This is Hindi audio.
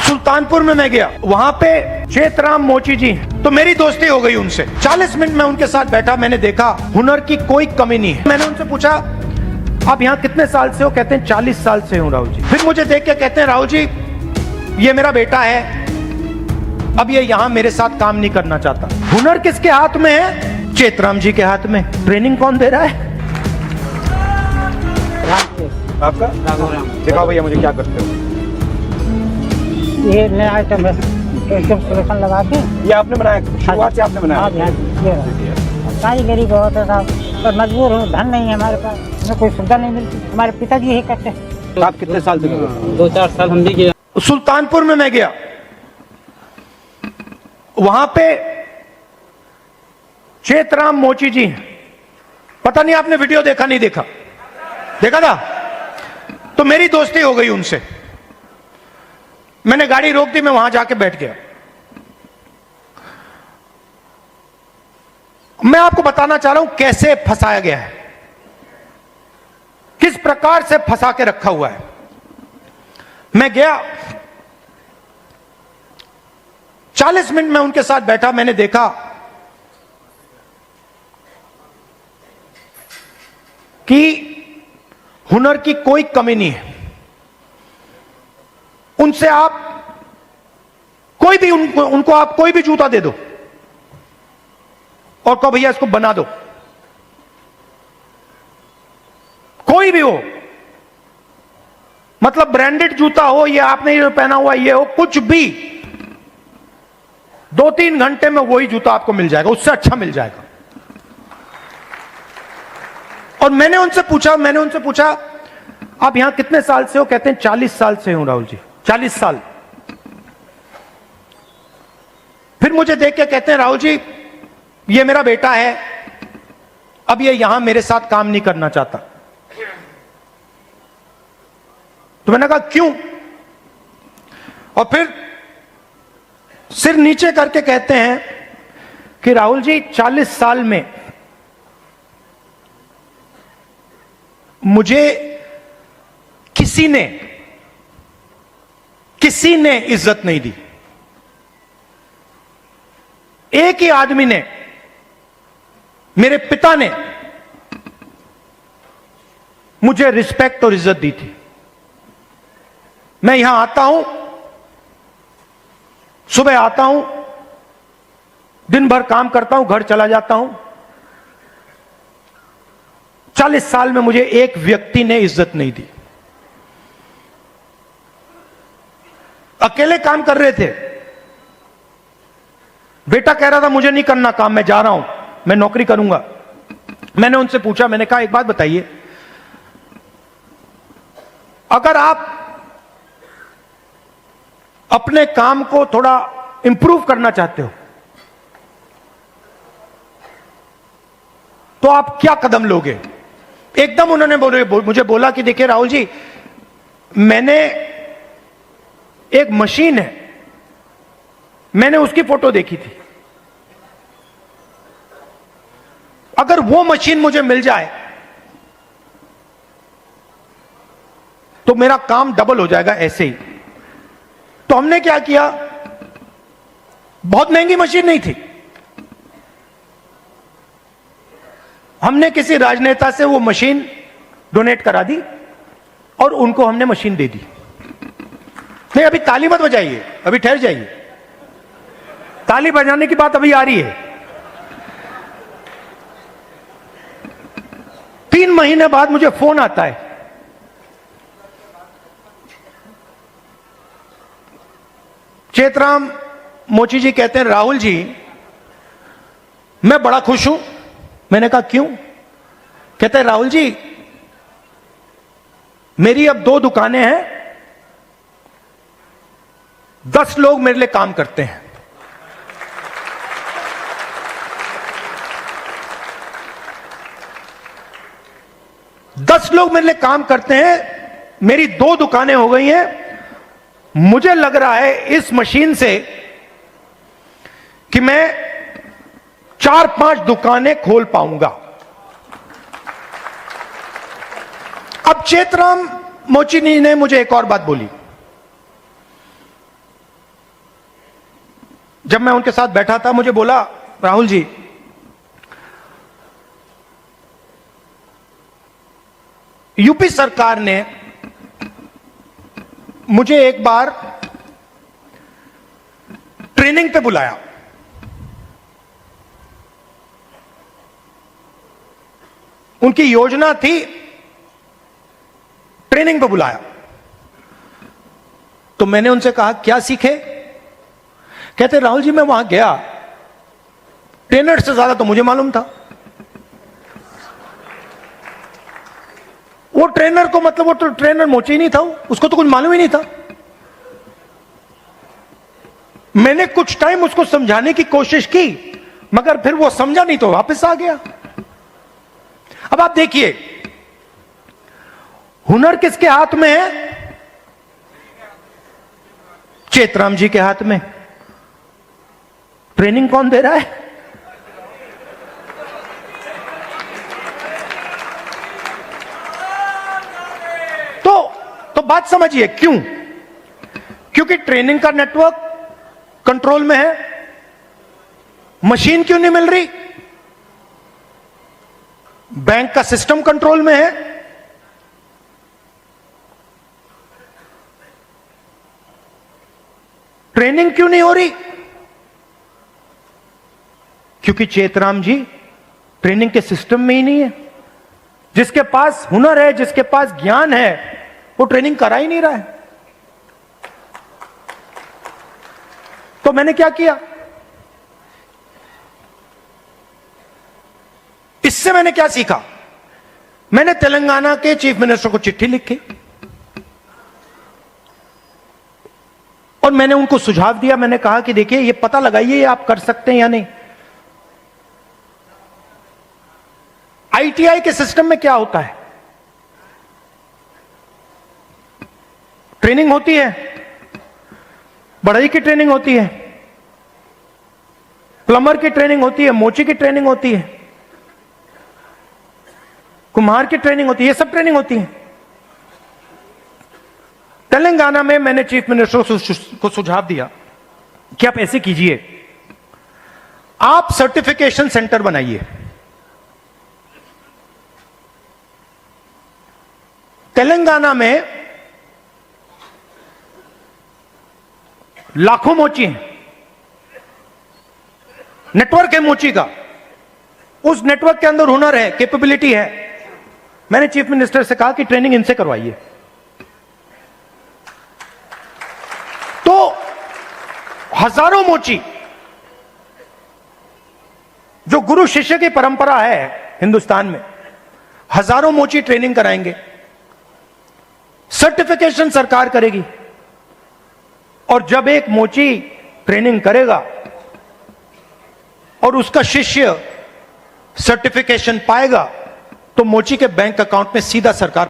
सुल्तानपुर में मैं गया, वहां पे चेतराम मोची जी हैं, तो मेरी दोस्ती हो गई उनसे। 40 मिनट में उनके साथ बैठा, मैंने देखा हुनर की कोई कमी नहीं है। मैंने उनसे पूछा आप यहाँ कितने साल से हो? कहते हैं 40 साल से हूँ राहुल जी। फिर मुझे देख के कहते हैं राहुल जी ये मेरा बेटा है, अब ये यहाँ मेरे साथ काम नहीं करना चाहता। हुनर किसके हाथ में है? चेतराम जी के हाथ में। ट्रेनिंग कौन दे रहा है? आपका दिखाओ भैया मुझे क्या करते हो। ये नया आइटम है, एकदम सिलेक्शन लगा के। ये आपने बनाया? शुरुआत से आपने बनाया? कारीगरी बहुत है साहब, पर मजबूर हूँ, धन नहीं है हमारे पास, हमें कोई सुविधा नहीं मिलती। हमारे पिताजी यही करते हैं। आप कितने साल से? 2-4 साल हम भी किए। सुल्तानपुर में मैं गया, वहां पे चेतराम मोची जी हैं। पता नहीं आपने वीडियो देखा नहीं देखा? देखा था? तो मेरी दोस्ती हो गई उनसे। मैंने गाड़ी रोक दी, मैं वहां जाके बैठ गया। मैं आपको बताना चाह रहा हूं कैसे फंसाया गया है, किस प्रकार से फंसा के रखा हुआ है। मैं गया, 40 मिनट में उनके साथ बैठा, मैंने देखा कि हुनर की कोई कमी नहीं है। उनसे आप कोई भी उनको आप कोई भी जूता दे दो और कहो भैया इसको बना दो, कोई भी हो, मतलब ब्रांडेड जूता हो, ये आपने ये पहना हुआ ये हो, कुछ भी, 2-3 घंटे में वही जूता आपको मिल जाएगा, उससे अच्छा मिल जाएगा। और मैंने उनसे पूछा आप यहां कितने साल से हो? कहते हैं 40 साल से हूं राहुल जी। 40 साल। फिर मुझे देख के कहते हैं राहुल जी ये मेरा बेटा है, अब ये यहां मेरे साथ काम नहीं करना चाहता। तो मैंने कहा क्यों? और फिर सिर नीचे करके कहते हैं कि राहुल जी 40 साल में मुझे किसी ने इज्जत नहीं दी। एक ही आदमी ने, मेरे पिता ने मुझे रिस्पेक्ट और इज्जत दी थी। मैं यहां आता हूं, सुबह आता हूं, दिन भर काम करता हूं, घर चला जाता हूं। 40 साल में मुझे एक व्यक्ति ने इज्जत नहीं दी। अकेले काम कर रहे थे, बेटा कह रहा था मुझे नहीं करना काम, मैं जा रहा हूं, मैं नौकरी करूंगा। मैंने उनसे पूछा, मैंने कहा एक बात बताइए, अगर आप अपने काम को थोड़ा इंप्रूव करना चाहते हो तो आप क्या कदम लोगे? एकदम उन्होंने मुझे बोला कि देखिए राहुल जी, मैंने एक मशीन है, मैंने उसकी फोटो देखी थी, अगर वो मशीन मुझे मिल जाए तो मेरा काम डबल हो जाएगा ऐसे ही। तो हमने क्या किया, बहुत महंगी मशीन नहीं थी, हमने किसी राजनेता से वो मशीन डोनेट करा दी और उनको हमने मशीन दे दी। नहीं अभी ताली मत बजाइए, अभी ठहर जाइए, ताली बजाने की बात अभी आ रही है। 3 महीने बाद मुझे फोन आता है, चेतराम मोची जी कहते हैं राहुल जी मैं बड़ा खुश हूं। मैंने कहा क्यों? कहते हैं राहुल जी मेरी अब 2 दुकानें हैं, 10 लोग मेरे लिए काम करते हैं। दस लोग मेरे लिए काम करते हैं, मेरी 2 दुकानें हो गई हैं। मुझे लग रहा है इस मशीन से कि मैं 4-5 दुकानें खोल पाऊंगा। अब चेतराम मोची ने मुझे एक और बात बोली, जब मैं उनके साथ बैठा था मुझे बोला, राहुल जी यूपी सरकार ने मुझे एक बार ट्रेनिंग पे बुलाया, उनकी योजना थी ट्रेनिंग पे बुलाया। तो मैंने उनसे कहा क्या सीखे? कहते राहुल जी मैं वहां गया, ट्रेनर से ज्यादा तो मुझे मालूम था। वो ट्रेनर को मतलब वो तो ट्रेनर मोची ही नहीं था, उसको तो कुछ मालूम ही नहीं था। मैंने कुछ टाइम उसको समझाने की कोशिश की मगर फिर वो समझा नहीं तो वापस आ गया। अब आप देखिए हुनर किसके हाथ में है? चेतराम जी के हाथ में। ट्रेनिंग कौन दे रहा है? तो बात समझिए क्यों? क्योंकि ट्रेनिंग का नेटवर्क कंट्रोल में है। मशीन क्यों नहीं मिल रही? बैंक का सिस्टम कंट्रोल में है। ट्रेनिंग क्यों नहीं हो रही? क्योंकि चेतराम जी ट्रेनिंग के सिस्टम में ही नहीं है। जिसके पास हुनर है, जिसके पास ज्ञान है, वो ट्रेनिंग करा ही नहीं रहा है। तो मैंने क्या किया? इससे मैंने क्या सीखा? मैंने तेलंगाना के चीफ मिनिस्टर को चिट्ठी लिखी और मैंने उनको सुझाव दिया। मैंने कहा कि देखिए ये पता लगाइए आप कर सकते हैं या नहीं। आईटीआई के सिस्टम में क्या होता है? ट्रेनिंग होती है, बढ़ई की ट्रेनिंग होती है, प्लम्बर की ट्रेनिंग होती है, मोची की ट्रेनिंग होती है, कुम्हार की ट्रेनिंग होती है, ये सब ट्रेनिंग होती है। तेलंगाना में मैंने चीफ मिनिस्टर को सुझाव दिया कि आप ऐसे कीजिए, आप सर्टिफिकेशन सेंटर बनाइए। तेलंगाना में लाखों मोची हैं, नेटवर्क है मोची का, उस नेटवर्क के अंदर हुनर है, कैपेबिलिटी है। मैंने चीफ मिनिस्टर से कहा कि ट्रेनिंग इनसे करवाइए। तो हजारों मोची, जो गुरु शिष्य की परंपरा है हिंदुस्तान में, हजारों मोची ट्रेनिंग कराएंगे। सर्टिफिकेशन सरकार करेगी और जब एक मोची ट्रेनिंग करेगा और उसका शिष्य सर्टिफिकेशन पाएगा तो मोची के बैंक अकाउंट में सीधा सरकार